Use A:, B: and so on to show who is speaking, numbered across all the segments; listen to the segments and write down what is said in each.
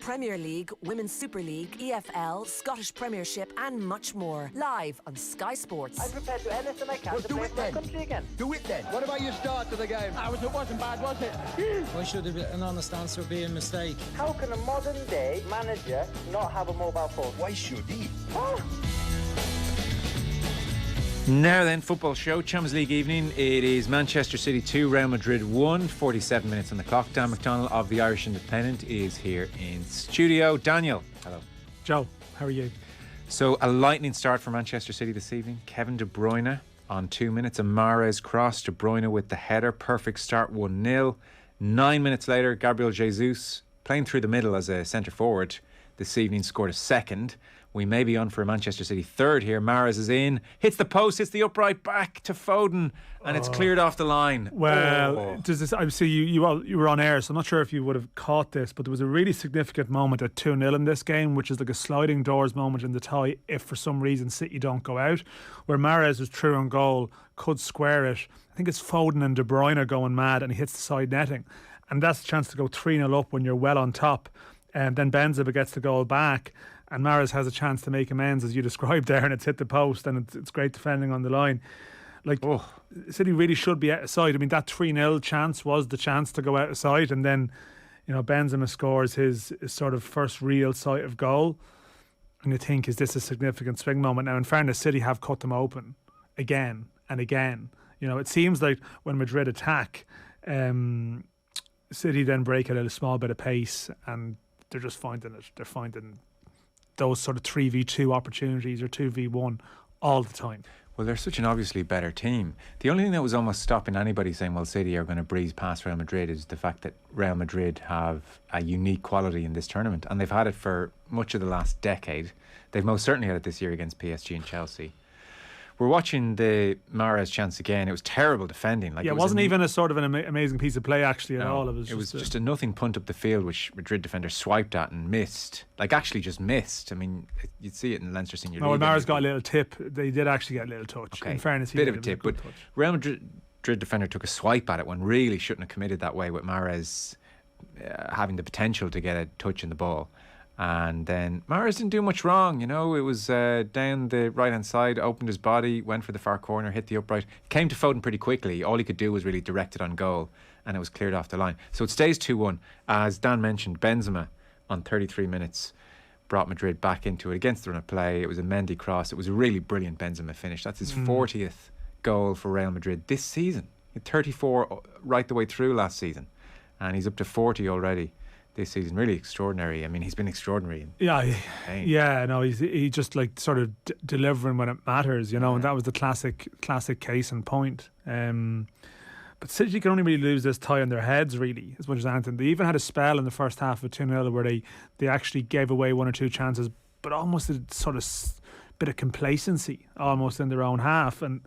A: Premier League, Women's Super League, EFL, Scottish Premiership and much more. Live on Sky Sports.
B: I'm prepared to do anything I can to play for my country again.
C: Do it then. What about your start to the game?
D: It wasn't bad, was it?
E: Why should an honest answer be a mistake?
B: How can a modern day manager not have a mobile phone?
C: Why should he?
F: Now then, football show, Champions League evening. It is Manchester City 2, Real Madrid 1, 47 minutes on the clock. Dan McDonnell of the Irish Independent is here in studio. Daniel, hello.
G: Joe, how are you?
F: So a lightning start for Manchester City this evening. Kevin De Bruyne on 2 minutes. A Mahrez cross. De Bruyne with the header. Perfect start, 1-0. 9 minutes later, Gabriel Jesus, playing through the middle as a centre forward this evening, scored a second. We may be on for a Manchester City third here. Mahrez is in, hits the post, hits the upright, back to Foden, and it's cleared off the line.
G: Well, does this? Obviously, you were on air, so I'm not sure if you would have caught this, but there was a really significant moment at 2-0 in this game, which is like a sliding doors moment in the tie if for some reason City don't go out, where Mahrez was true on goal, could square it. I think it's Foden and De Bruyne are going mad, and he hits the side netting. And that's a chance to go 3-0 up when you're well on top. And then Benzema gets the goal back, and Mahrez has a chance to make amends, as you described there, and it's hit the post, and it's great defending on the line. City really should be out of sight. I mean, that 3-0 chance was the chance to go out of sight, and then, Benzema scores his sort of first real sight of goal, and you think, is this a significant swing moment? Now, in fairness, City have cut them open again and again. It seems like when Madrid attack, City then break at a small bit of pace, and they're just finding it. They're finding those sort of 3v2 opportunities or 2v1 all the time.
F: Well, they're such an obviously better team. The only thing that was almost stopping anybody saying, well, City are going to breeze past Real Madrid is the fact that Real Madrid have a unique quality in this tournament, and they've had it for much of the last decade. They've most certainly had it this year against PSG and Chelsea. We're watching the Mahrez chance again. It was terrible defending.
G: It wasn't even a sort of an amazing piece of play actually at all.
F: It was just a nothing punt up the field, which Madrid defender swiped at and missed. Actually just missed. I mean, you'd see it in Leinster Senior League.
G: Mahrez got a little tip. They did actually get a little touch.
F: Okay.
G: In fairness,
F: bit of a tip, but Real Madrid defender took a swipe at it when really shouldn't have committed that way, with Mahrez having the potential to get a touch in the ball. And then Mahrez didn't do much wrong, It was down the right-hand side, opened his body, went for the far corner, hit the upright. Came to Foden pretty quickly. All he could do was really direct it on goal, and it was cleared off the line. So it stays 2-1. As Dan mentioned, Benzema on 33 minutes brought Madrid back into it against the run of play. It was a Mendy cross. It was a really brilliant Benzema finish. That's his 40th goal for Real Madrid this season. He had 34 right the way through last season, and he's up to 40 already this season. Really extraordinary. I mean, he's been extraordinary. He just sort of delivering when it matters, and that was the classic case in point. But City can only really lose this tie on their heads, really, as much as anything. They even had a spell in the first half of 2-0 where they actually gave away one or two chances, but almost a sort of bit of complacency almost in their own half, and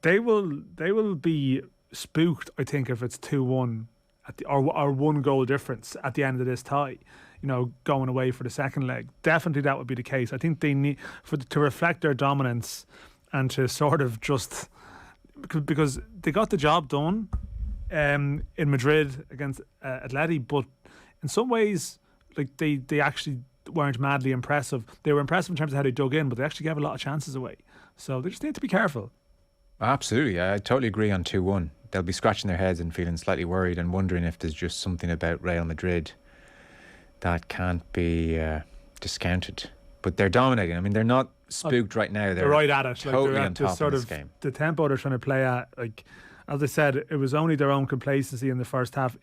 F: they will be spooked, I think, if it's 2-1 or one goal difference at the end of this tie, going away for the second leg. Definitely that would be the case. I think they need to reflect their dominance and to sort of just because they got the job done in Madrid against Atleti, but in some ways they actually weren't madly impressive. They were impressive in terms of how they dug in, but they actually gave a lot of chances away. So they just need to be careful. Absolutely, I totally agree on 2-1. They'll be scratching their heads and feeling slightly worried and wondering if there's just something about Real Madrid that can't be discounted. But they're dominating. I mean, they're not spooked right now. They're right at it.
G: Totally
F: they're on top of this game.
G: The tempo they're trying to play at, as I said, it was only their own complacency in the first half.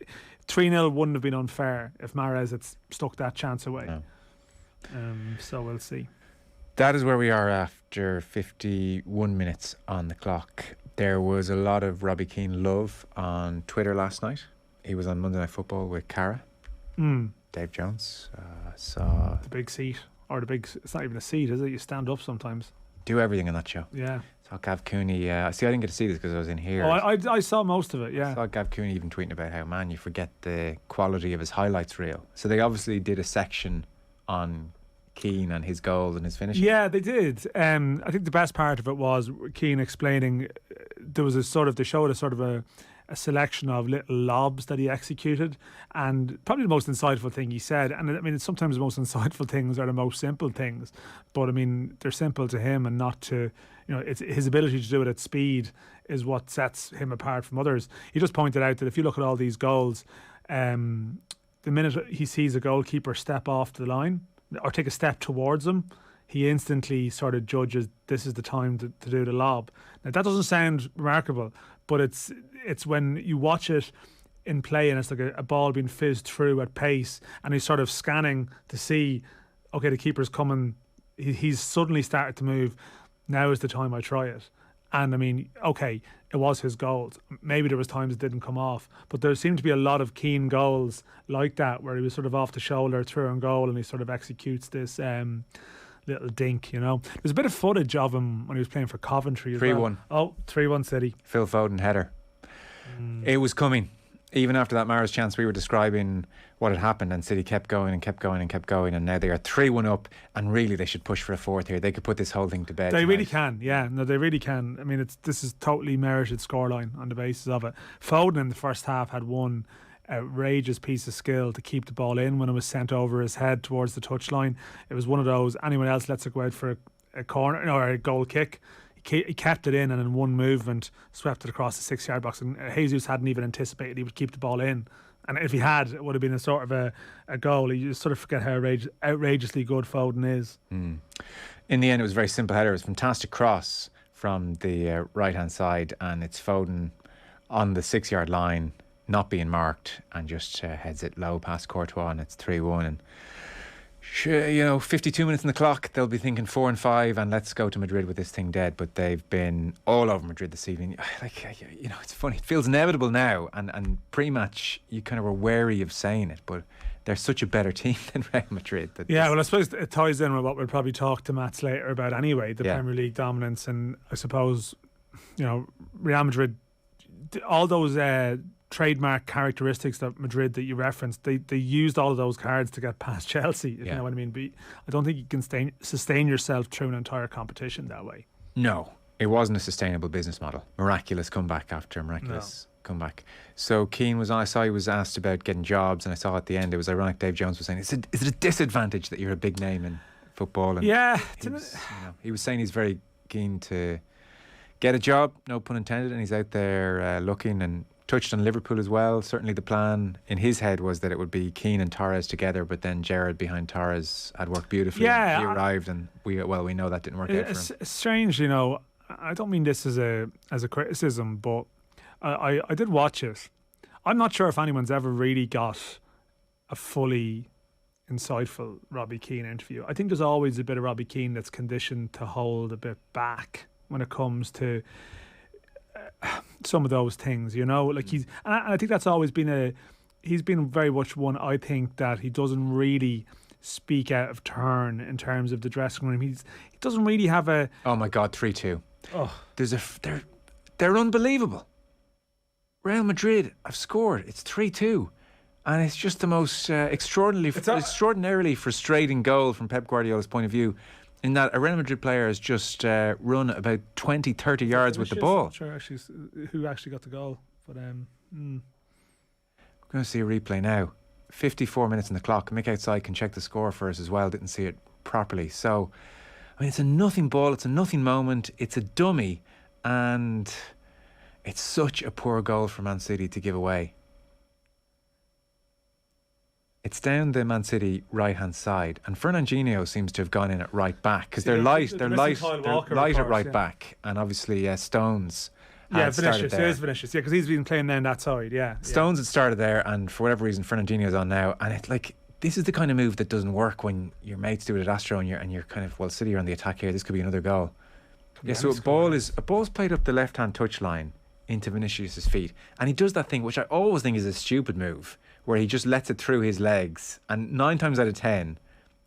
G: 3-0 wouldn't have been unfair if Mahrez had stuck that chance away.
F: No.
G: So we'll see.
F: That is where we are after 51 minutes on the clock. There was a lot of Robbie Keane love on Twitter last night. He was on Monday Night Football with Cara. Dave Jones saw
G: the big seat, or it's not even a seat, is it? You stand up sometimes.
F: Do everything on that show.
G: Yeah.
F: Saw Gav Cooney. I didn't get to see this because I was in here.
G: I saw most of it, yeah.
F: I saw Gav Cooney even tweeting about how, you forget the quality of his highlights reel. So they obviously did a section on Keane and his goals and his finish.
G: Yeah, they did. I think the best part of it was Keane explaining. There was they showed a sort of
F: a selection of little lobs that he executed, and probably the most insightful thing he said. And I mean, sometimes the most insightful things are the most simple things, but I mean, they're simple to him and not to, it's his ability to do it at speed is what sets him apart from others. He just pointed out that if you look at all these goals, the minute he sees a goalkeeper step off the line or take a step towards him, he instantly sort of judges this is the time to do the lob. Now that doesn't sound remarkable, but it's when you watch it in play and it's like a ball being fizzed through at pace, and he's sort of scanning to see, okay, the keeper's coming, he's suddenly started to move, now is the time I try it. And I mean, okay, it was his goals. Maybe there was times it didn't come off, but there seemed to be a lot of Keane goals like that where he was sort of off the shoulder, through on goal, and he sort of executes this little dink, There's a bit of footage of him when he was playing for Coventry as
D: 3-1.
F: well. 3-1 City.
D: Phil Foden header. It was coming. Even after that Mahrez chance, we were describing what had happened, and City kept going and kept going and kept going, and now they are 3-1 up, and really they should push for a fourth here. They could put this whole thing to bed
F: They
D: tonight.
F: really can, yeah. No, they really can. I mean, this is totally merited scoreline on the basis of it. Foden in the first half had one outrageous piece of skill to keep the ball in when it was sent over his head towards the touchline. It was one of those, anyone else lets it go out for a corner or a goal kick. He kept it in, and in one movement swept it across the 6-yard box, and Jesus hadn't even anticipated he would keep the ball in. And if he had, it would have been a sort of a goal. You just sort of forget how outrageously good Foden is.
D: In the end, it was a very simple header. It was a fantastic cross from the right hand side, and it's Foden on the 6-yard line, not being marked, and just heads it low past Courtois, and it's 3-1. And 52 minutes on the clock, they'll be thinking 4 and 5, and let's go to Madrid with this thing dead. But they've been all over Madrid this evening. It's funny. It feels inevitable now, and pre-match you kind of were wary of saying it, but they're such a better team than Real Madrid.
F: Well, I suppose it ties in with what we'll probably talk to Matt Slater about anyway, the Premier League dominance, and I suppose Real Madrid, all those trademark characteristics that Madrid that you referenced, they used all of those cards to get past Chelsea, if you know what I mean. But I don't think you can sustain yourself through an entire competition that way.
D: No, it wasn't a sustainable business model. Miraculous comeback after miraculous comeback. So Keane was on, I saw he was asked about getting jobs, and I saw at the end it was ironic, Dave Jones was saying, is it a disadvantage that you're a big name in football? And he was saying he's very keen to get a job, no pun intended, and he's out there looking, and touched on Liverpool as well. Certainly the plan in his head was that it would be Keane and Torres together, but then Gerrard behind Torres had worked beautifully.
F: Yeah,
D: he arrived, and we know that didn't work out for him.
F: It's strange, I don't mean this as a criticism, but I did watch it. I'm not sure if anyone's ever really got a fully insightful Robbie Keane interview. I think there's always a bit of Robbie Keane that's conditioned to hold a bit back when it comes to some of those things, like and I think that's always been he's been very much one, I think, that he doesn't really speak out of turn in terms of the dressing room. He doesn't really have a...
D: Oh my God, 3-2. They're unbelievable. Real Madrid have scored. It's 3-2. And it's just the most extraordinarily frustrating goal from Pep Guardiola's point of view, in that a Real Madrid player has just run about 20, 30 yards with the ball.
F: I'm not sure actually who actually got the goal. But
D: We're going to see a replay now. 54 minutes on the clock. Mick outside can check the score for us as well. Didn't see it properly. So, I mean, it's a nothing ball. It's a nothing moment. It's a dummy. And it's such a poor goal for Man City to give away. It's down the Man City right-hand side, and Fernandinho seems to have gone in at right back, because they're light at right back, and obviously Stones started there.
F: It is Vinicius, because he's been playing down that side,
D: Stones had started there, and for whatever reason Fernandinho's on now, and it's like, this is the kind of move that doesn't work when your mates do it at Astro, and you're kind of, well, City are on the attack here, this could be another goal. So a ball's played up the left-hand touchline into Vinicius' feet, and he does that thing which I always think is a stupid move, where he just lets it through his legs, and 9 times out of 10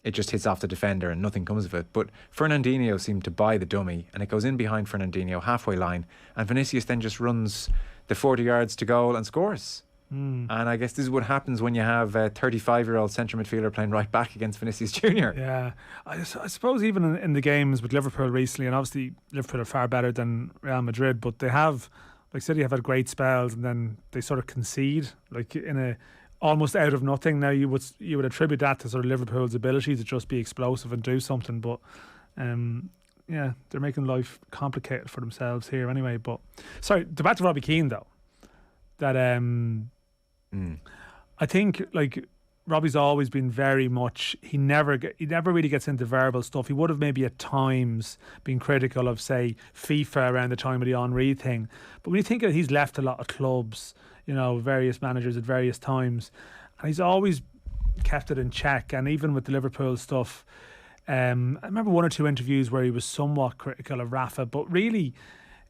D: it just hits off the defender and nothing comes of it. But Fernandinho seemed to buy the dummy, and it goes in behind Fernandinho, halfway line, and Vinicius then just runs the 40 yards to goal and scores. And I guess this is what happens when you have a 35-year-old centre midfielder playing right back against Vinicius Jr.
F: Yeah, I suppose even in the games with Liverpool recently, and obviously Liverpool are far better than Real Madrid, but they have
G: Like City have had great spells and then they sort of concede, like in a almost out of nothing. Now you would attribute that to sort of Liverpool's ability to just be explosive and do something, but yeah, they're making life complicated for themselves here anyway. But sorry, back to Robbie Keane though. That I think like Robbie's always been very much. He never really gets into verbal stuff. He would have maybe at times been critical of, say, FIFA around the time of the Henry thing. But when you think of it, he's left a lot of clubs, you know, various managers at various times, and he's always kept it in check. And even with the Liverpool stuff, I remember one or two interviews where he was somewhat critical of Rafa, but really,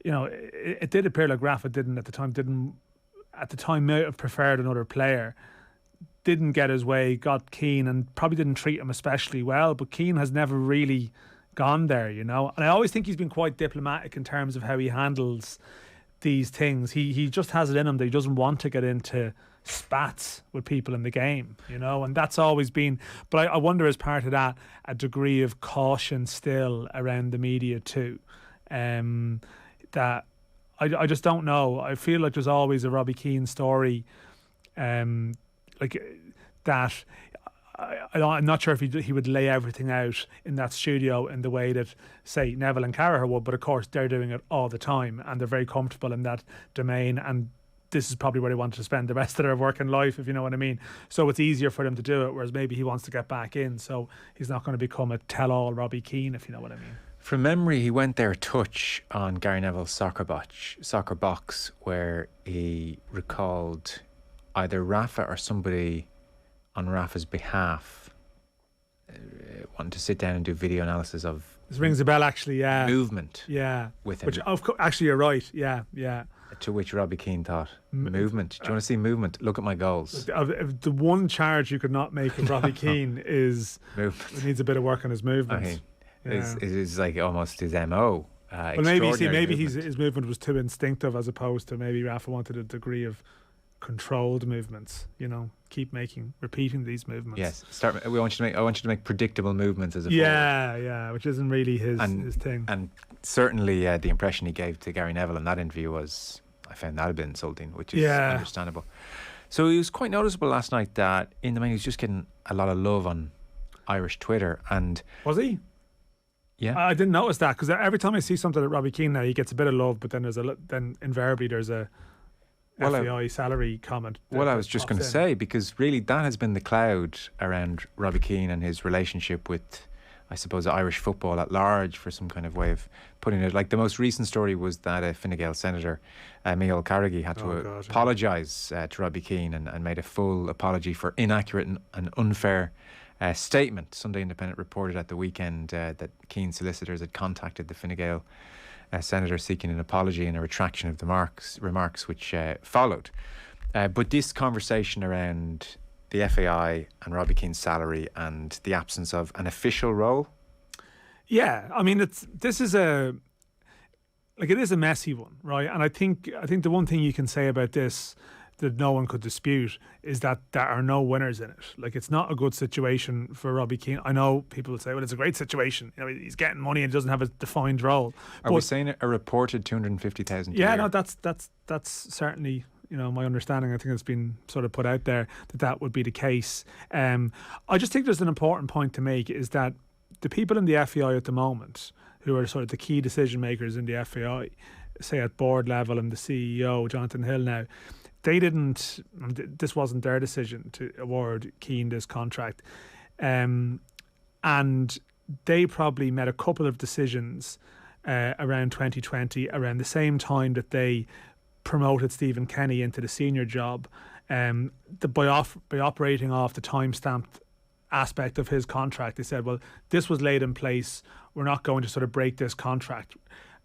G: you know, it did appear like Rafa didn't at the time might have preferred another player. Didn't get his way, got Keane, and probably didn't treat him especially well. But Keane has never really gone there, you know. And I always think he's been quite diplomatic in terms of how he handles these things. He just has it in him that he doesn't want to get into spats with people in the game, you know. And that's always been. But I wonder, as part of that, a degree of caution still around the media too. That I just don't know. I feel like there's always a Robbie Keane story. Like that, I'm not sure if he would lay everything out in that studio in the way that, say, Neville and Carragher would, but of course they're doing it all the time and they're very comfortable in that domain, and this is probably where they want to spend the rest of their working life, if you know what I mean. So it's easier for them to do it, whereas maybe he wants to get back in, so he's not going to become a tell-all Robbie Keane, if you know what I mean.
D: From memory, he went there a touch on Gary Neville's soccer box, where he recalled either Rafa or somebody on Rafa's behalf wanted to sit down and do video analysis of
G: this rings a bell, actually. Yeah,
D: movement.
G: Yeah,
D: with him.
G: Which actually you're right. Yeah.
D: To which Robbie Keane thought, movement. Do you want to see movement? Look at my goals.
G: The one charge you could not make of Robbie Keane is
D: movement.
G: He needs a bit of work on his movements.
D: Is like almost his MO.
G: Well, maybe his movement was too instinctive, as opposed to maybe Rafa wanted a degree of controlled movements, you know, repeating these movements.
D: Yes, I want you to make predictable movements as a
G: forward. Which isn't really his thing.
D: And certainly the impression he gave to Gary Neville in that interview was, I found that a bit insulting, which is understandable. So it was quite noticeable last night that in the main he was just getting a lot of love on Irish Twitter. And
G: was he?
D: Yeah,
G: I didn't notice that, because every time I see something at Robbie Keane now, he gets a bit of love, but then then invariably there's a FAI salary comment.
D: Well, I was just going to say, because really that has been the cloud around Robbie Keane and his relationship with, I suppose, Irish football at large, for some kind of way of putting it. Like the most recent story was that a Fine Gael senator, Micheál Carrigy, had to apologise to Robbie Keane and made a full apology for inaccurate and unfair statement. Sunday Independent reported at the weekend that Keane's solicitors had contacted the Fine Gael senator seeking an apology and a retraction of the remarks which followed. But this conversation around the FAI and Robbie Keane's salary and the absence of an official role.
G: Yeah, I mean, it is a messy one, right? And I think the one thing you can say about this that no one could dispute is that there are no winners in it. Like, it's not a good situation for Robbie Keane. I know people will say, well, it's a great situation. You know, he's getting money and doesn't have a defined role.
D: Are we saying a reported 250,000?
G: Yeah, no, that's certainly, you know, my understanding. I think it's been sort of put out there that would be the case. I just think there's an important point to make, is that the people in the FAI at the moment, who are sort of the key decision makers in the FAI, say at board level, and the CEO, Jonathan Hill now, this wasn't their decision to award Keane this contract. And they probably made a couple of decisions around 2020, around the same time that they promoted Stephen Kenny into the senior job. By operating off the time-stamped aspect of his contract, they said, well, this was laid in place, we're not going to sort of break this contract.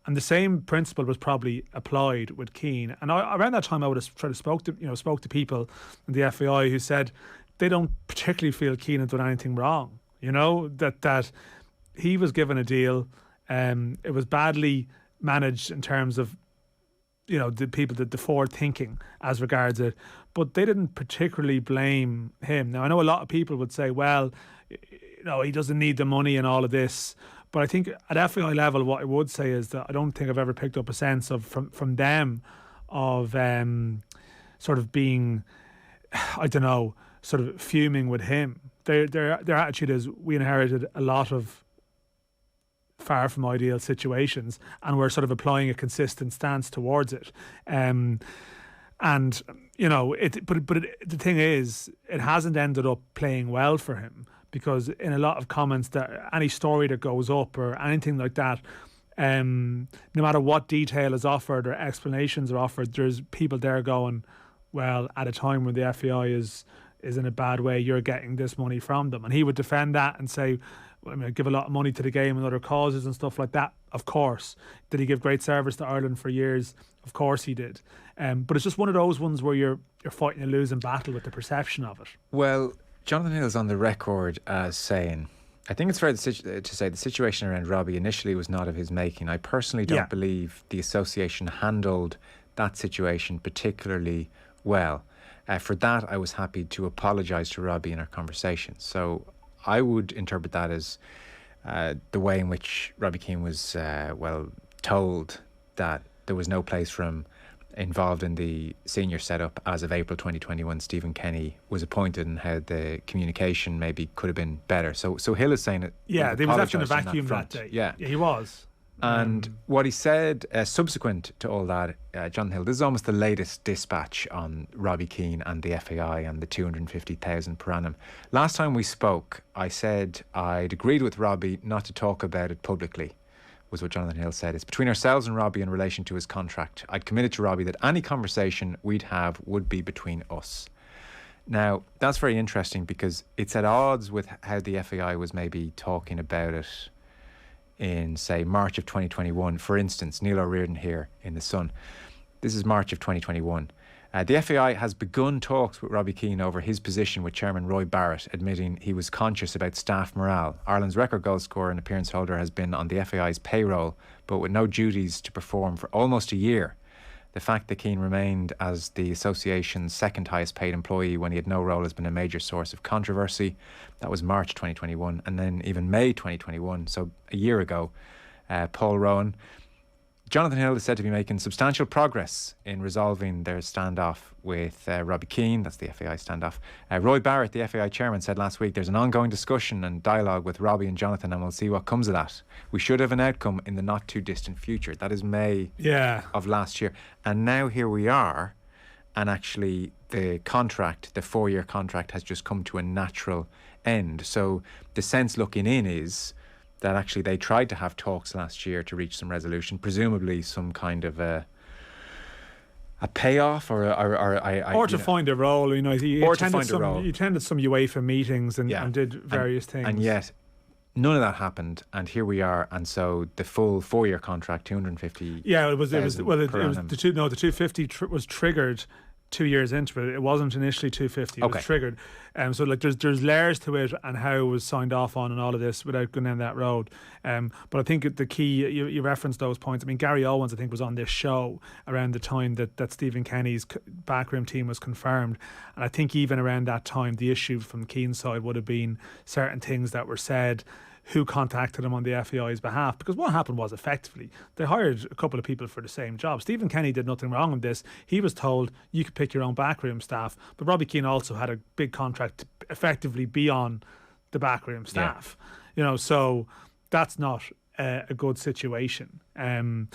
G: And the same principle was probably applied with Keane. And around that time, I would have spoke to people in the FAI who said they don't particularly feel Keane had done anything wrong. You know, that he was given a deal. It was badly managed in terms of, you know, the forward thinking as regards it. But they didn't particularly blame him. Now, I know a lot of people would say, well, you know, he doesn't need the money and all of this. But I think at FAI level, what I would say is that I don't think I've ever picked up a sense of from them of sort of being, I don't know, sort of fuming with him. Their attitude is, we inherited a lot of far from ideal situations, and we're sort of applying a consistent stance towards it. And you know, the thing is, it hasn't ended up playing well for him, because in a lot of comments, that any story that goes up or anything like that, no matter what detail is offered or explanations are offered, there's people there going, well, at a time when the FAI is in a bad way, you're getting this money from them. And he would defend that and say, well, I mean, I give a lot of money to the game and other causes and stuff like that. Of course. Did he give great service to Ireland for years? Of course he did. But it's just one of those ones where you're fighting a losing battle with the perception of it.
D: Well, Jonathan Hill's on the record as saying, I think it's fair to say the situation around Robbie initially was not of his making. I personally don't believe the association handled that situation particularly well. For that, I was happy to apologise to Robbie in our conversation. So I would interpret that as the way in which Robbie Keane was, told that there was no place for him involved in the senior setup as of April 2021. Stephen Kenny was appointed, and how the communication maybe could have been better. So Hill is saying that.
G: Yeah, they was left in a vacuum that day.
D: Yeah,
G: he was.
D: And what he said subsequent to all that, John Hill, this is almost the latest dispatch on Robbie Keane and the FAI and the 250,000 per annum. Last time we spoke, I said I'd agreed with Robbie not to talk about it publicly, was what Jonathan Hill said. It's between ourselves and Robbie in relation to his contract. I'd committed to Robbie that any conversation we'd have would be between us. Now, that's very interesting, because it's at odds with how the FAI was maybe talking about it in, say, March of 2021. For instance, Neil O'Riordan here in The Sun. This is March of 2021. The FAI has begun talks with Robbie Keane over his position with Chairman Roy Barrett, admitting he was conscious about staff morale. Ireland's record goal scorer and appearance holder has been on the FAI's payroll, but with no duties to perform for almost a year. The fact that Keane remained as the association's second highest paid employee when he had no role has been a major source of controversy. That was March 2021. And then even May 2021, so a year ago, Paul Rowan. Jonathan Hill is said to be making substantial progress in resolving their standoff with Robbie Keane. That's the FAI standoff. Roy Barrett, the FAI chairman, said last week there's an ongoing discussion and dialogue with Robbie and Jonathan, and we'll see what comes of that. We should have an outcome in the not too distant future. That is May of last year. And now here we are, and actually the contract, the 4-year contract, has just come to a natural end. So the sense looking in is that actually they tried to have talks last year to reach some resolution, presumably some kind of a payoff or
G: to find a role. You know, he attended some UEFA meetings and did various things.
D: And yet none of that happened, and here we are. And so the full 4-year contract, 250.
G: Yeah, it was the 250 was triggered 2 years into it. It wasn't initially 250. It was triggered. So like there's layers to it, and how it was signed off on and all of this without going down that road. But I think the key, you referenced those points. I mean, Gary Owens, I think, was on this show around the time that Stephen Kenny's backroom team was confirmed. And I think even around that time, the issue from Keane's side would have been certain things that were said, who contacted him on the FAI's behalf, because what happened was, effectively, they hired a couple of people for the same job. Stephen Kenny did nothing wrong in this. He was told you could pick your own backroom staff, but Robbie Keane also had a big contract to effectively be on the backroom staff. You know, so that's not a good situation. And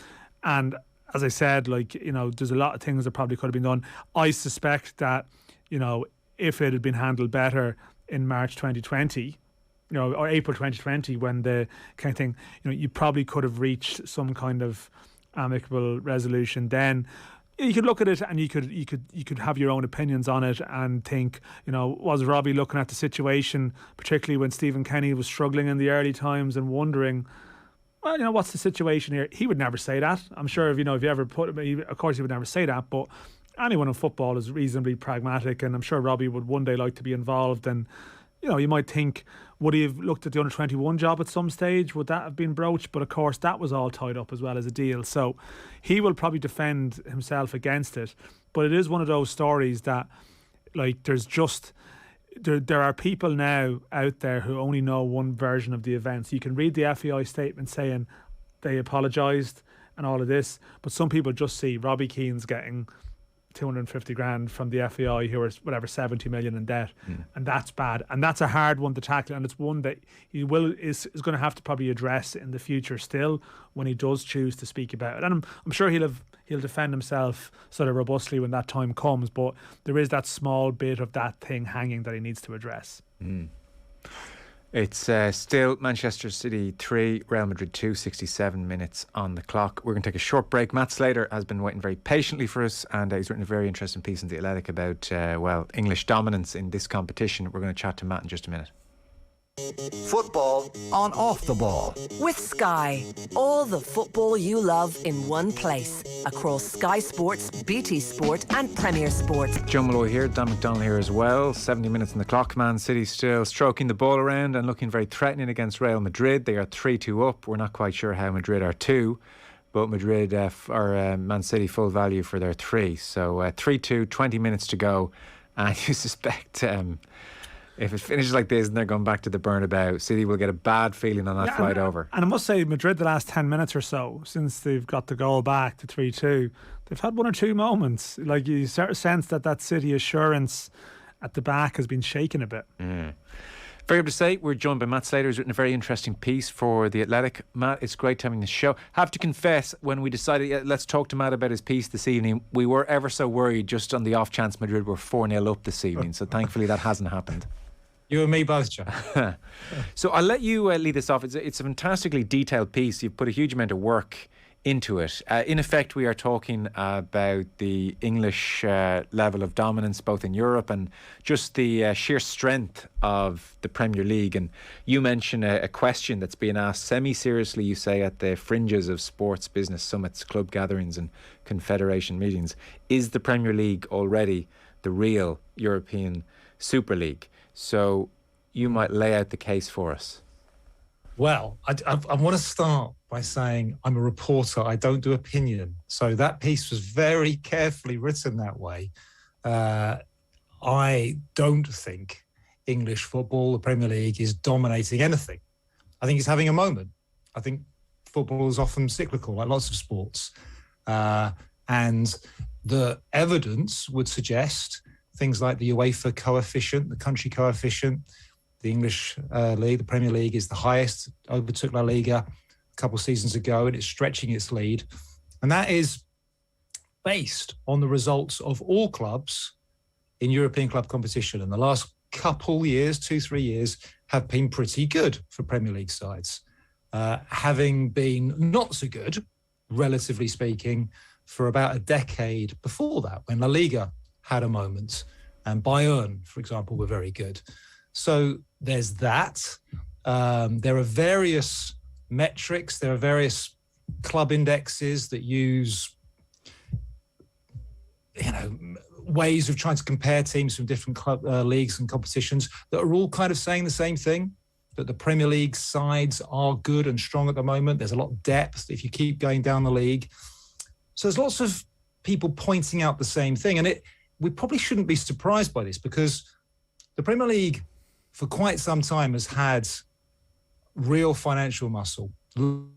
G: as I said, like, you know, there's a lot of things that probably could have been done. I suspect that, you know, if it had been handled better in March 2020, you know, or April 2020, when the kind of thing, you know, you probably could have reached some kind of amicable resolution then. You could look at it and you could have your own opinions on it and think, you know, was Robbie looking at the situation, particularly when Stephen Kenny was struggling in the early times, and wondering, well, you know, what's the situation here? He would never say that. I'm sure if you ever put him, of course he would never say that, but anyone in football is reasonably pragmatic, and I'm sure Robbie would one day like to be involved. And, you know, you might think, would he have looked at the under-21 job at some stage? Would that have been broached? But of course, that was all tied up as well as a deal. So he will probably defend himself against it. But it is one of those stories that, like, there's just... There are people now out there who only know one version of the events. You can read the FAI statement saying they apologised
F: and all of this. But some people just see Robbie Keane's getting 250 grand from the FAI, who are 70 million in debt, and that's bad, and that's a hard one to tackle, and it's one that he is going to have to probably address in the future still when he does choose to speak about it. And I'm sure he'll defend himself sort of robustly when that time comes, but there is that small bit of that thing hanging that he needs to address.
D: It's still Manchester City 3, Real Madrid 2, 67 minutes on the clock. We're going to take a short break. Matt Slater has been waiting very patiently for us, and he's written a very interesting piece in The Athletic about, English dominance in this competition. We're going to chat to Matt in just a minute.
C: Football on Off the Ball.
A: With Sky, all the football you love in one place. Across Sky Sports, BT Sport and Premier Sport.
D: Joe Molloy here, Dan McDonnell here as well. 70 minutes on the clock. Man City still stroking the ball around and looking very threatening against Real Madrid. They are 3-2 up. We're not quite sure how Madrid are 2, but Madrid are Man City full value for their 3. So 3-2, 20 minutes to go. And you suspect... if it finishes like this and they're going back to the Bernabeu, City will get a bad feeling on that flight over.
F: And I must say, Madrid, the last 10 minutes or so, since they've got the goal back to 3-2, they've had one or two moments. Like, you sort of sense that City assurance at the back has been shaken a bit.
D: Very good to say, we're joined by Matt Slater, who's written a very interesting piece for The Athletic. Matt, it's great having the show. Have to confess, when we decided, let's talk to Matt about his piece this evening, we were ever so worried just on the off chance Madrid were 4-0 up this evening. So thankfully that hasn't happened.
E: You and me both, Joe.
D: So I'll let you lead this off. It's a fantastically detailed piece. You've put a huge amount of work into it. In effect, we are talking about the English level of dominance both in Europe and just the sheer strength of the Premier League. And you mention a question that's being asked semi-seriously, you say, at the fringes of sports business summits, club gatherings and confederation meetings. Is the Premier League already the real European Super League? So you might lay out the case for us.
H: Well, I want to start by saying I'm a reporter. I don't do opinion. So that piece was very carefully written that way. I don't think English football, the Premier League, is dominating anything. I think it's having a moment. I think football is often cyclical, like lots of sports. And the evidence would suggest things like the UEFA coefficient, the country coefficient. The English league, the Premier League, is the highest, overtook La Liga a couple of seasons ago, and it's stretching its lead. And that is based on the results of all clubs in European club competition. And the last couple years, 2-3 years, have been pretty good for Premier League sides, having been not so good, relatively speaking, for about a decade before that, when La Liga had a moment, and Bayern, for example, were very good. So there's that. There are various metrics. There are various club indexes that use, ways of trying to compare teams from different club leagues and competitions that are all kind of saying the same thing, that the Premier League sides are good and strong at the moment. There's a lot of depth if you keep going down the league. So there's lots of people pointing out the same thing. And we probably shouldn't be surprised by this, because the Premier League for quite some time has had real financial muscle.
D: Ooh,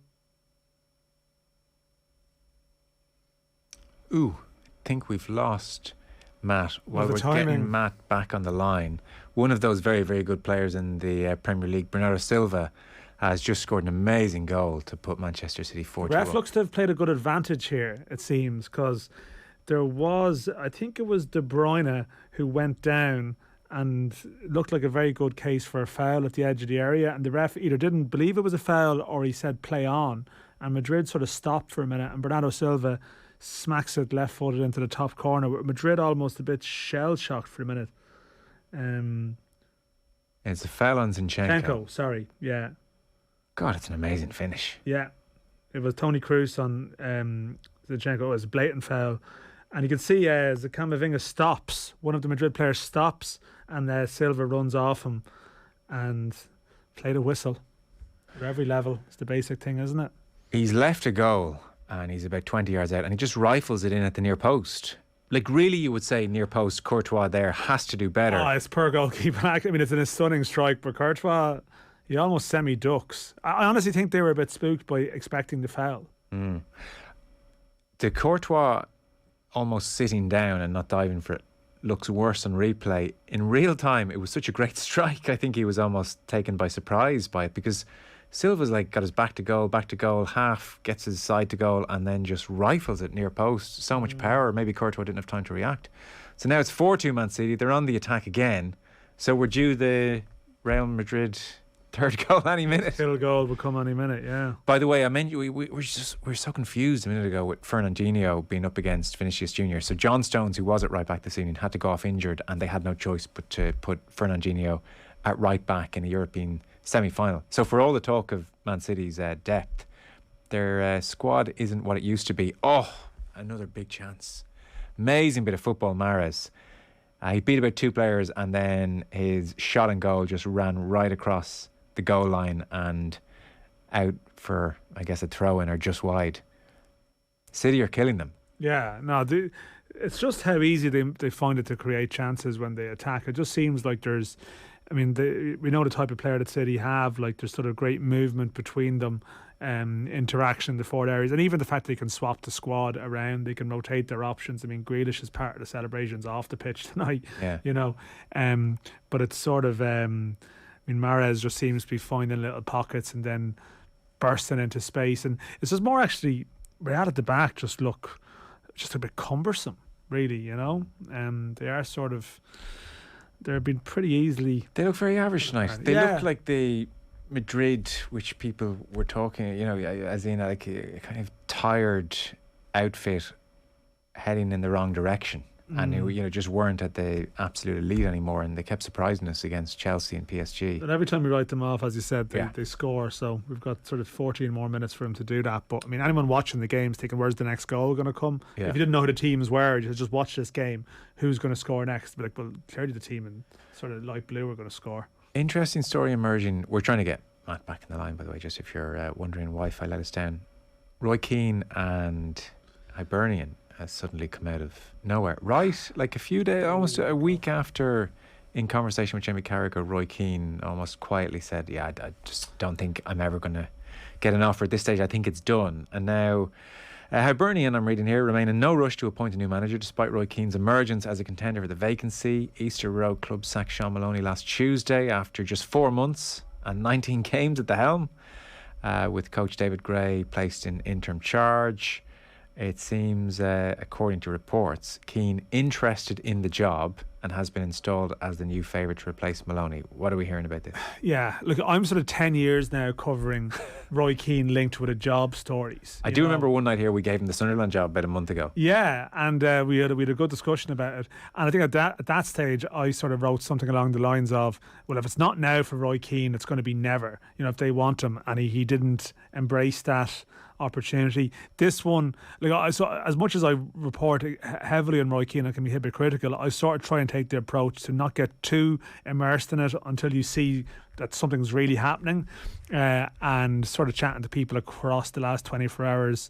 D: I think we've lost Matt. While we're getting Matt back on the line, one of those very, very good players in the Premier League, Bernardo Silva, has just scored an amazing goal to put Manchester City 4-2
F: Ref
D: up.
F: looks to have played a good advantage here, it seems, because there was, I think it was De Bruyne who went down and looked like a very good case for a foul at the edge of the area, and the ref either didn't believe it was a foul or he said play on, and Madrid sort of stopped for a minute, and Bernardo Silva smacks it left-footed into the top corner, with Madrid almost a bit shell-shocked for a minute.
D: It's a foul on Zinchenko.
F: Sorry, yeah.
D: God, it's an amazing finish.
F: Yeah, it was Toni Kroos on Zinchenko. It was a blatant foul. And you can see as Camavinga stops, one of the Madrid players stops, and Silva runs off him and played a whistle. At every level, it's the basic thing, isn't it?
D: He's left a goal and he's about 20 yards out and he just rifles it in at the near post. Like, really, you would say near post, Courtois there has to do better.
F: Oh, it's poor goalkeeper. I mean, it's a stunning strike, but Courtois, he almost semi-ducks. I honestly think they were a bit spooked by expecting the foul.
D: The Courtois almost sitting down and not diving for it looks worse on replay. In real time, it was such a great strike. I think he was almost taken by surprise by it, because Silva's like got his back to goal, half gets his side to goal, and then just rifles it near post. So much power. Maybe Courtois didn't have time to react. So now it's 4-2 Man City. They're on the attack again. So we're due the Real Madrid third goal any minute.
F: Hill goal will come any minute, yeah.
D: By the way, I meant we were so confused a minute ago with Fernandinho being up against Vinicius Junior. So John Stones, who was at right back this evening, had to go off injured, and they had no choice but to put Fernandinho at right back in a European semi-final. So for all the talk of Man City's depth, their squad isn't what it used to be. Oh, another big chance. Amazing bit of football, Mahrez. He beat about 2 players, and then his shot and goal just ran right across the goal line and out for, I guess, a throw-in or just wide. City are killing them.
F: Yeah, no, it's just how easy they find it to create chances when they attack. It just seems like there's, I mean, we know the type of player that City have. Like, there's sort of great movement between them, interaction in the forward areas, and even the fact they can swap the squad around, they can rotate their options. I mean, Grealish is part of the celebrations off the pitch tonight.
D: Yeah.
F: You know, but it's sort of, I mean, Mahrez just seems to be finding little pockets and then bursting into space, and it's just more actually Real at the back just look just a bit cumbersome, really. You know, they are sort of. They've been pretty easily.
D: They look very average tonight. They look like the Madrid, which people were talking, you know, as in like a kind of tired outfit heading in the wrong direction, and who, you know, just weren't at the absolute elite anymore, and they kept surprising us against Chelsea and PSG.
F: But every time we write them off, as you said, they score. So we've got sort of 14 more minutes for him to do that. But I mean, anyone watching the game's thinking, where's the next goal going to come?
D: Yeah.
F: If you didn't know who the teams were, you just watch this game. Who's going to score next? Be like, well, clearly the team in sort of light blue are going to score.
D: Interesting story emerging. We're trying to get Matt back in the line, by the way, just if you're wondering Wi-Fi let us down. Roy Keane and Hibernian has suddenly come out of nowhere. Right, like a few days, almost a week after, in conversation with Jamie Carragher, Roy Keane almost quietly said, yeah, I just don't think I'm ever going to get an offer at this stage. I think it's done. And now Hibernian, I'm reading here, remain in no rush to appoint a new manager despite Roy Keane's emergence as a contender for the vacancy. Easter Road club sacked Sean Maloney last Tuesday after just 4 months and 19 games at the helm, with coach David Gray placed in interim charge. It seems, according to reports, Keane interested in the job and has been installed as the new favourite to replace Maloney. What are we hearing about this?
F: Yeah, look, I'm sort of 10 years now covering Roy Keane linked with a job stories.
D: I do remember one night here we gave him the Sunderland job about a month ago.
F: Yeah, and we had a good discussion about it. And I think at that stage, I sort of wrote something along the lines of, well, if it's not now for Roy Keane, it's going to be never. You know, if they want him, and he didn't embrace that opportunity. This one, like, I saw, as much as I report heavily on Roy Keane, I can be hypocritical. I sort of try and take the approach to not get too immersed in it until you see that something's really happening, and sort of chatting to people across the last 24 hours.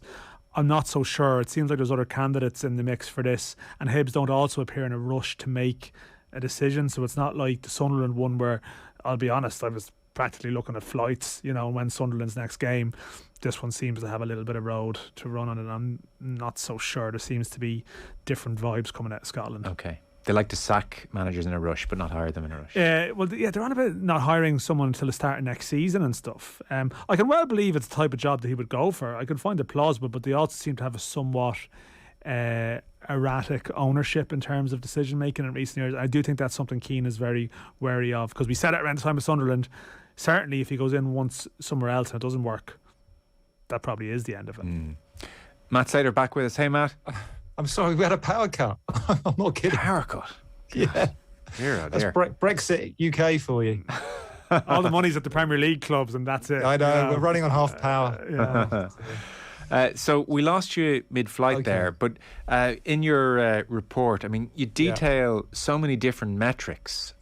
F: I'm not so sure. It seems like there's other candidates in the mix for this, and Hibs don't also appear in a rush to make a decision. So it's not like the Sunderland one where, I'll be honest, I was practically looking at flights, you know, when Sunderland's next game. This one seems to have a little bit of road to run on it. I'm not so sure. There seems to be different vibes coming out of Scotland.
D: Okay. They like to sack managers in a rush, but not hire them in a rush.
F: Well, yeah, they're on about not hiring someone until the start of next season and stuff. I can well believe it's the type of job that he would go for. I can find it plausible, but they also seem to have a somewhat erratic ownership in terms of decision making in recent years. I do think that's something Keane is very wary of, because we said it around the time of Sunderland. Certainly, if he goes in once somewhere else and it doesn't work, that probably is the end of it.
D: Matt Slater back with us. Hey, Matt.
H: I'm sorry, we had a power cut. I'm not kidding.
D: Power cut?
H: Yeah.
D: Dear, oh
H: That's
D: dear.
H: Brexit UK for you.
F: All the money's at the Premier League clubs and that's it.
H: I know, we're running on half power.
D: So we lost you mid-flight there, but in your report, I mean, you detail so many different metrics,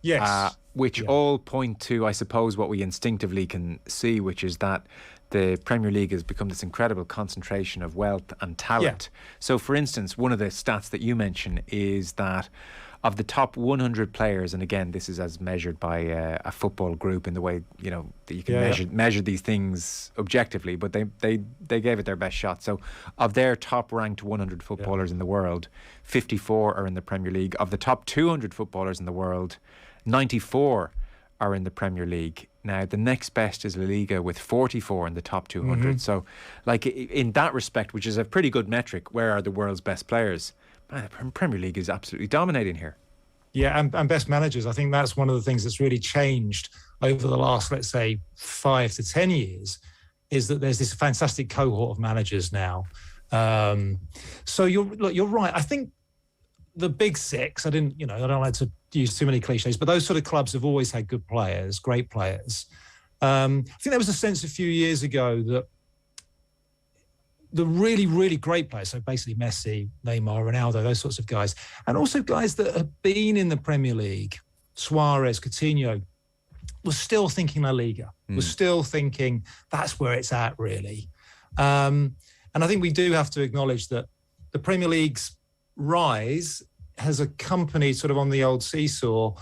D: which all point to, I suppose, what we instinctively can see, which is that the Premier League has become this incredible concentration of wealth and talent. So, for instance, one of the stats that you mention is that of the top 100 players, and again, this is as measured by a football group in the way, you know, that you can measure these things objectively, but they gave it their best shot. So of their top ranked 100 footballers in the world, 54 are in the Premier League. Of the top 200 footballers in the world, 94 are in the Premier League. Now, the next best is La Liga with 44 in the top 200. So, like, in that respect, which is a pretty good metric, where are the world's best players? Man, the Premier League is absolutely dominating here.
H: Yeah, and best managers. I think that's one of the things that's really changed over the last, let's say, 5 to 10 years, is that there's this fantastic cohort of managers now. So you're right. I think the big six, I don't like to use too many cliches, but those sort of clubs have always had good players, great players. I think there was a sense a few years ago that the really, really great players, so basically Messi, Neymar, Ronaldo, those sorts of guys, and also guys that have been in the Premier League, Suarez, Coutinho, was still thinking La Liga, was still thinking that's where it's at, really. And I think we do have to acknowledge that the Premier League's rise has accompanied, sort of on the old seesaw,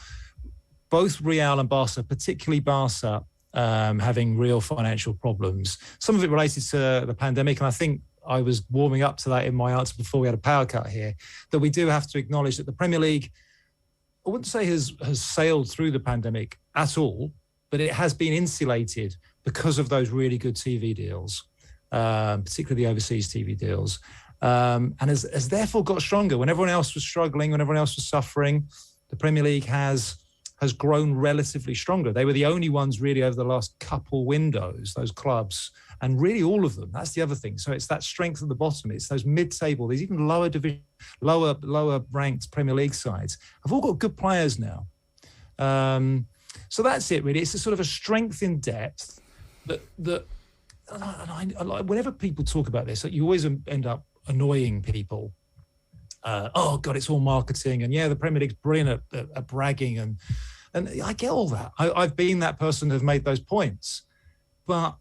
H: both Real and Barca, particularly Barca, having real financial problems. Some of it related to the pandemic, and I think I was warming up to that in my answer before we had a power cut here, that we do have to acknowledge that the Premier League, I wouldn't say has sailed through the pandemic at all, but it has been insulated because of those really good TV deals, particularly the overseas TV deals. And has therefore got stronger. When everyone else was struggling, when everyone else was suffering, the Premier League has grown relatively stronger. They were the only ones really over the last couple windows, those clubs, and really all of them. That's the other thing. So it's that strength at the bottom. It's those mid-table, these even lower division, lower ranked Premier League sides have all got good players now. So that's it really. It's a sort of a strength in depth that whenever people talk about this, you always end up annoying people. Oh God, it's all marketing, and the Premier League's brilliant at bragging, and I get all that. I've been that person who've made those points, but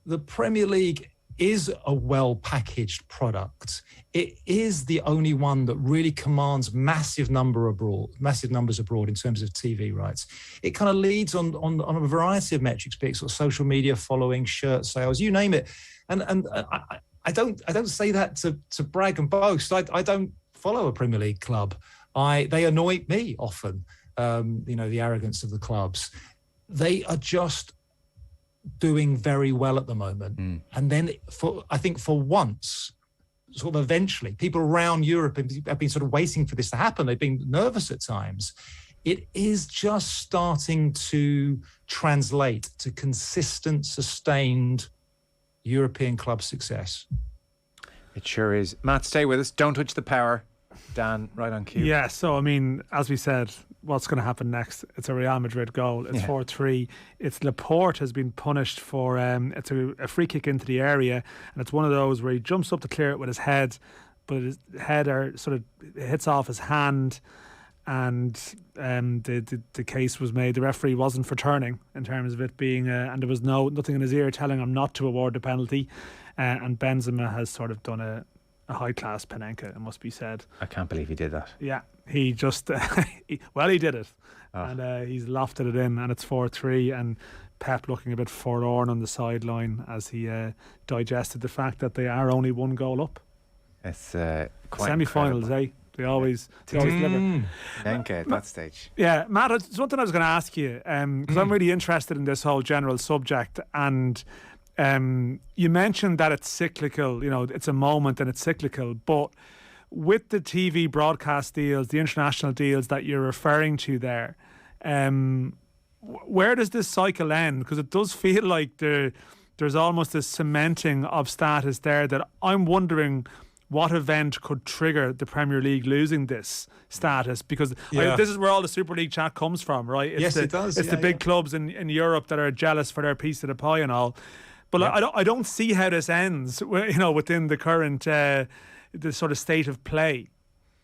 H: the Premier League is a well-packaged product. It is the only one that really commands massive numbers abroad in terms of TV rights. It kind of leads on a variety of metrics, be it sort of social media following, shirt sales, you name it. And I don't say that to brag and boast. I don't follow a Premier League club. They annoy me often. The arrogance of the clubs. They are just doing very well at the moment. And then I think for once, sort of eventually, people around Europe have been sort of waiting for this to happen. They've been nervous at times. It is just starting to translate to consistent, sustained European club success.
D: It sure is. Matt, stay with us. Don't touch the power. Dan, right on cue.
F: Yeah, so I mean, as we said, what's going to happen next? It's a Real Madrid goal. It's 4-3. It's Laporte has been punished for it's a free kick into the area, and it's one of those where he jumps up to clear it with his head, but his head sort of hits off his hand, and the case was made. The referee wasn't for turning in terms of it being, and there was nothing in his ear telling him not to award the penalty, and Benzema has sort of done a high-class Panenka, it must be said.
D: I can't believe he did that.
F: Yeah, he just he did it, and he's lofted it in, and it's 4-3, and Pep looking a bit forlorn on the sideline as he digested the fact that they are only one goal up.
D: It's quite
F: semi-finals,
D: incredible.
F: They always deliver.
D: Panenka at that stage.
F: Yeah, Matt, it's one thing I was going to ask you, because I'm really interested in this whole general subject, and you mentioned that it's cyclical, it's a moment and it's cyclical, but with the TV broadcast deals, the international deals that you're referring to there, where does this cycle end? Because it does feel like there's almost a cementing of status there that I'm wondering what event could trigger the Premier League losing this status, because this is where all the Super League chat comes from, right?
H: It does.
F: It's the big clubs in Europe that are jealous for their piece of the pie and all. But I don't see how this ends, within the current the sort of state of play.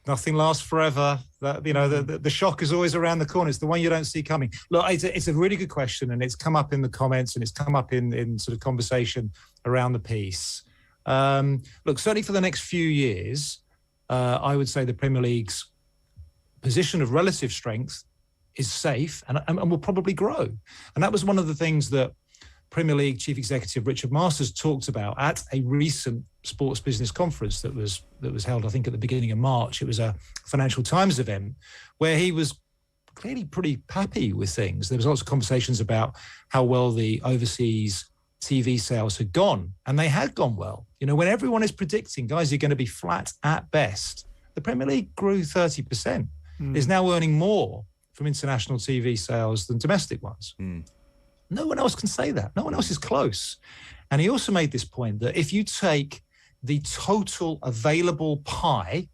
H: Nothing lasts forever. The shock is always around the corner. It's the one you don't see coming. Look, it's a really good question, and it's come up in the comments, and it's come up in sort of conversation around the piece. Look, certainly for the next few years, I would say the Premier League's position of relative strength is safe and will probably grow. And that was one of the things that Premier League Chief Executive Richard Masters talked about at a recent sports business conference that was held, I think, at the beginning of March. It was a Financial Times event where he was clearly pretty happy with things. There was lots of conversations about how well the overseas TV sales had gone, and they had gone well. You know, when everyone is predicting, guys, you're going to be flat at best, the Premier League grew 30%. Is now earning more from international TV sales than domestic ones. No one else can say that. No one else is close. And he also made this point that if you take the total available pie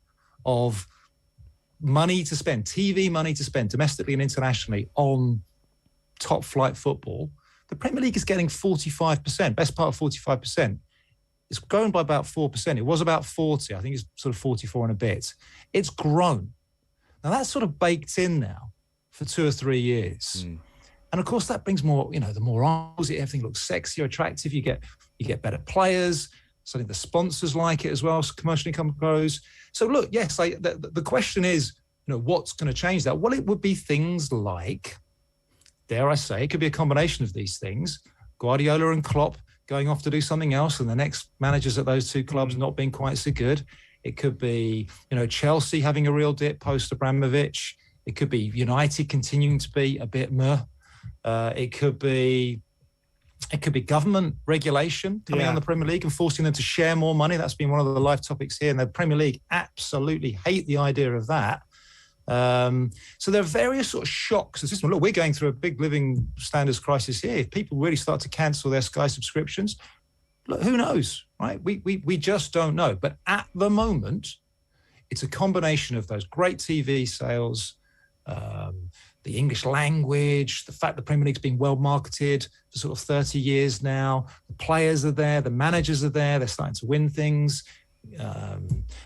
H: of money to spend, TV money to spend domestically and internationally on top flight football, the Premier League is getting 45%, best part of 45%. It's grown by about 4%. It was about 40. I think it's sort of 44 and a bit. It's grown. Now that's sort of baked in now for 2 or 3 years. And of course that brings more, you know, the more eyeballs, everything looks sexier, attractive. You get better players. Something the sponsors like it as well. So commercial income grows. So look, yes, the question is, you know, what's going to change that? Well, it would be things like, dare I say, it could be a combination of these things. Guardiola and Klopp going off to do something else, and the next managers at those two clubs not being quite so good. It could be, you know, Chelsea having a real dip post Abramovich. It could be United continuing to be a bit meh. It could be government regulation coming on the Premier League and forcing them to share more money. That's been one of the live topics here, and the Premier League absolutely hate the idea of that. So there are various sort of shocks to the system. Look, we're going through a big living standards crisis here. If people really start to cancel their Sky subscriptions, look, who knows, right? We just don't know. But at the moment, it's a combination of those great TV sales, the English language, the fact the Premier League's been well marketed for sort of 30 years now. The players are there, the managers are there, they're starting to win things.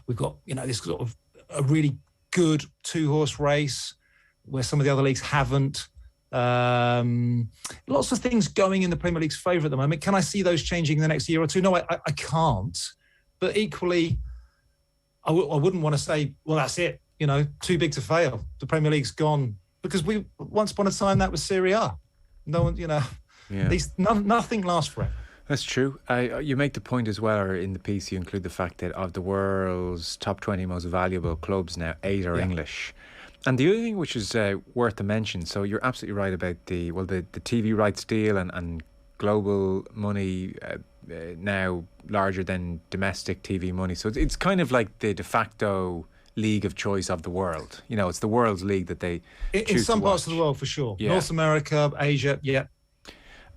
H: We've got, you know, this sort of a really good 2-horse race where some of the other leagues haven't. Lots of things going in the Premier League's favour at the moment. Can I see those changing in the next year or two? No, I can't. But equally, I wouldn't want to say, well, that's it, you know, too big to fail. The Premier League's gone. Because once upon a time, that was Serie A. No one, you know, nothing lasts forever.
D: That's true. You make the point as well, or in the piece you include the fact that of the world's top 20 most valuable clubs now, 8 are English. And the other thing which is worth a mention, so you're absolutely right about the TV rights deal and global money now larger than domestic TV money. So it's kind of like the de facto league of choice of the world. You know, it's the world's league that they
H: in some parts of the world for sure. North America, Asia,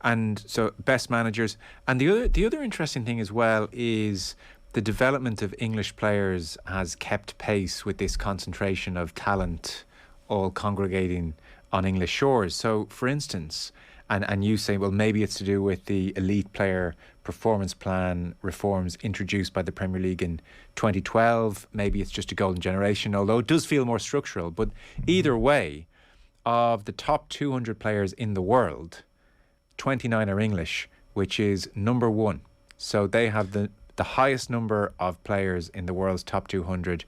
D: and so best managers. And the other interesting thing as well is the development of English players has kept pace with this concentration of talent all congregating on English shores. So for instance, and you say, well, maybe it's to do with the elite player performance plan reforms introduced by the Premier League in 2012. Maybe it's just a golden generation, although it does feel more structural. But either way, of the top 200 players in the world, 29 are English, which is number 1. So they have the highest number of players in the world's top 200.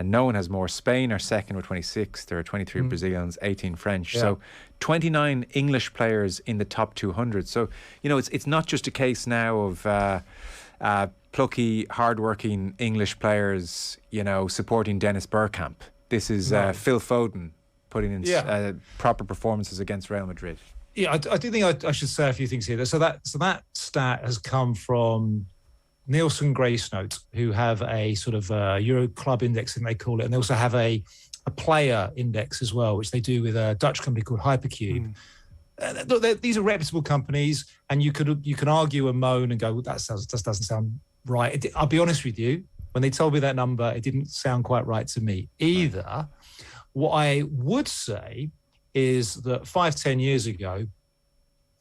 D: No one has more. Spain are second with 26. There are 23 Brazilians, 18 French. Yeah. So 29 English players in the top 200. So, you know, it's not just a case now of plucky, hardworking English players, you know, supporting Dennis Bergkamp. This is Phil Foden putting in proper performances against Real Madrid.
H: Yeah, I do think I should say a few things here. So that stat has come from Nielsen Gracenote, who have a sort of Euro Club Index, and they call it, and they also have a player index as well, which they do with a Dutch company called Hypercube. These are reputable companies, and you can argue and moan and go, well, that just doesn't sound right. I'll be honest with you, when they told me that number, it didn't sound quite right to me either. What I would say is that 5-10 years ago,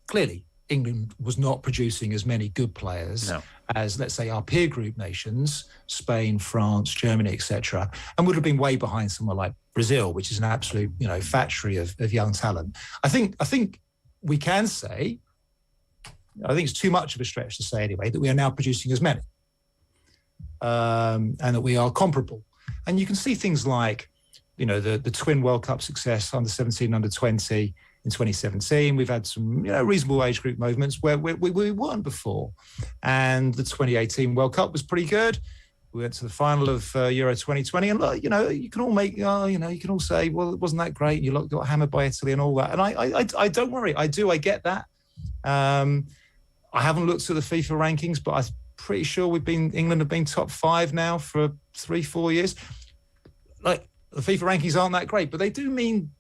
H: clearly England was not producing as many good players as, let's say, our peer group nations, Spain, France, Germany, etc., and would have been way behind somewhere like Brazil, which is an absolute, you know, factory of young talent. I think we can say, I think it's too much of a stretch to say anyway, that we are now producing as many, and that we are comparable. And you can see things like the twin World Cup success, under 17, under 20 in 2017. We've had some reasonable age group movements where we weren't before, and the 2018 World Cup was pretty good. We went to the final of Euro 2020, and look, you can all make, you can all say, well, it wasn't that great. You got hammered by Italy and all that. And I don't worry. I get that. I haven't looked at the FIFA rankings, but I'm pretty sure England have been top 5 now for 3-4 years. Like, the FIFA rankings aren't that great, but they do mean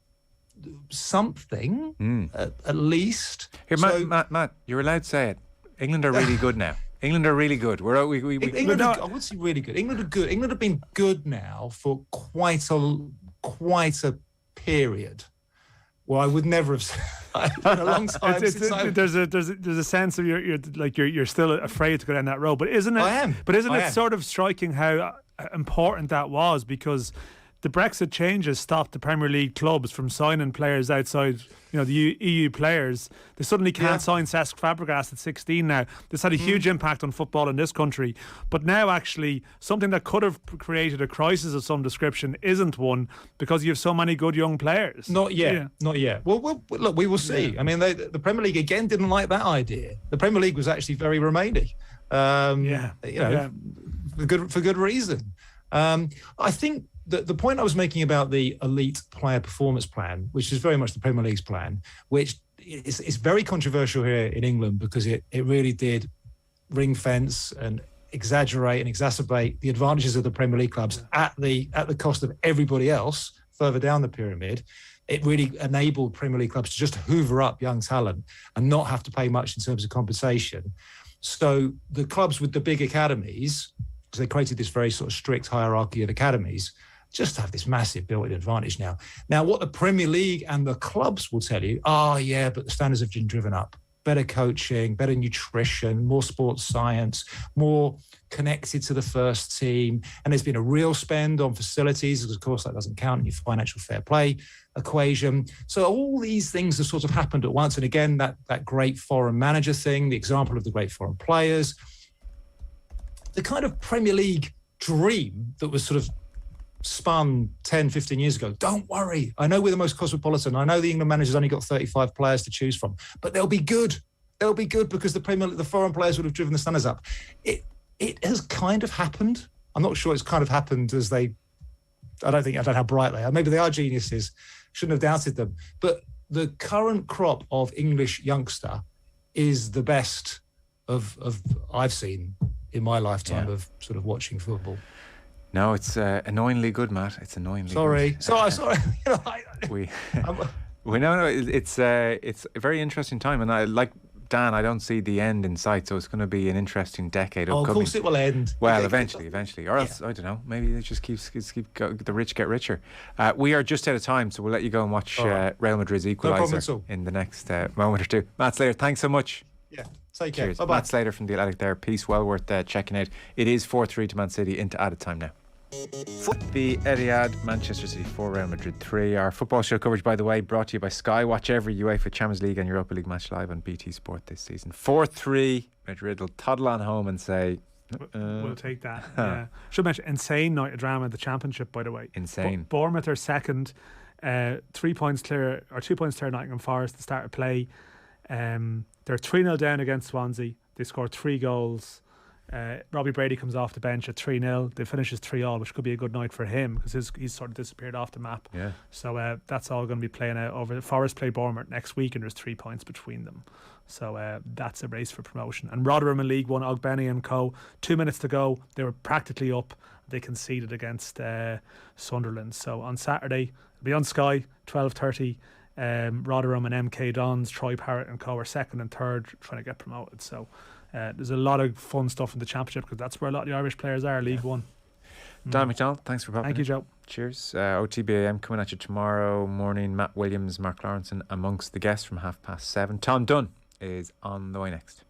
H: something at least.
D: Here, Matt, you're allowed to say it. England are really good now. England are really good.
H: England I would say really good. England are good. England have been good now for quite a period. Well, I would never have said in a long time.
G: There's a sense of you're still afraid to go down that road. But isn't it?
H: I am.
G: But isn't it sort of striking how important that was, because the Brexit changes stopped the Premier League clubs from signing players outside, the EU players. They suddenly can't sign Cesc Fabregas at 16 now. This had a huge impact on football in this country. But now, actually, something that could have created a crisis of some description isn't one, because you have so many good young players.
H: Not yet. Well, look, we will see. Yeah. I mean, the Premier League, again, didn't like that idea. The Premier League was actually very Remainy. For good reason. I think the point I was making about the elite player performance plan, which is very much the Premier League's plan, which is very controversial here in England, because it really did ring fence and exaggerate and exacerbate the advantages of the Premier League clubs at the cost of everybody else further down the pyramid. It really enabled Premier League clubs to just hoover up young talent and not have to pay much in terms of compensation. So the clubs with the big academies, because they created this very sort of strict hierarchy of academies, just have this massive built-in advantage now. Now, what the Premier League and the clubs will tell you, but the standards have been driven up. Better coaching, better nutrition, more sports science, more connected to the first team. And there's been a real spend on facilities, because, of course, that doesn't count in your financial fair play equation. So all these things have sort of happened at once. And again, that great foreign manager thing, the example of the great foreign players, the kind of Premier League dream that was sort of spun 10, 15 years ago. Don't worry. I know we're the most cosmopolitan. I know the England manager's only got 35 players to choose from, but they'll be good. They'll be good because the foreign players would have driven the standards up. It has kind of happened. I'm not sure it's kind of happened I don't know how bright they are. Maybe they are geniuses. Shouldn't have doubted them. But the current crop of English youngster is the best of I've seen in my lifetime of sort of watching football.
D: No, it's annoyingly good, Matt. It's annoyingly good.
H: Sorry.
D: We know it's a very interesting time, and I like Dan. I don't see the end in sight, so it's going to be an interesting decade.
H: Of course, it will end.
D: Well, eventually, or else I don't know. Maybe it just keeps the rich get richer. We are just out of time, so we'll let you go and watch Real Madrid's equaliser in the next moment or two. Matt Slater, thanks so much.
H: Yeah. Take care.
D: Cheers.
H: Bye-bye.
D: Matt Slater from The Athletic there. Piece well worth checking out. It is 4-3 to Man City into added time now. The Etihad, Manchester City 4, Real Madrid 3. Our football show coverage, by the way, brought to you by Sky. Watch every UEFA Champions League and Europa League match live on BT Sport this season. 4-3. Madrid will toddle on home and say,
G: we'll take that. Yeah. Should mention, insane night of drama in the Championship, by the way.
D: Insane.
G: Bournemouth are second, 2 points clear Nottingham Forest at the start of play. They're 3-0 down against Swansea. They scored 3 goals. Robbie Brady comes off the bench at 3-0. They finishes 3-3, which could be a good night for him, because he's sort of disappeared off the map.
D: Yeah.
G: So that's all going to be playing out over. Forest play Bournemouth next week, and there's 3 points between them. So that's a race for promotion. And Rotherham in League One, Ogbeni and co. 2 minutes to go. They were practically up. They conceded against Sunderland. So on Saturday, it'll be on Sky, 12:30. Rotherham and MK Dons, Troy Parrott and co. are second and third, trying to get promoted. So there's a lot of fun stuff in the Championship, because that's where a lot of the Irish players are, League One.
D: Dan McDonnell, thanks for popping
G: Thank you, Joe.
D: Cheers. OTB AM coming at you tomorrow morning. Matt Williams, Mark Lawrenson amongst the guests from 7:30. Tom Dunn is on the way next.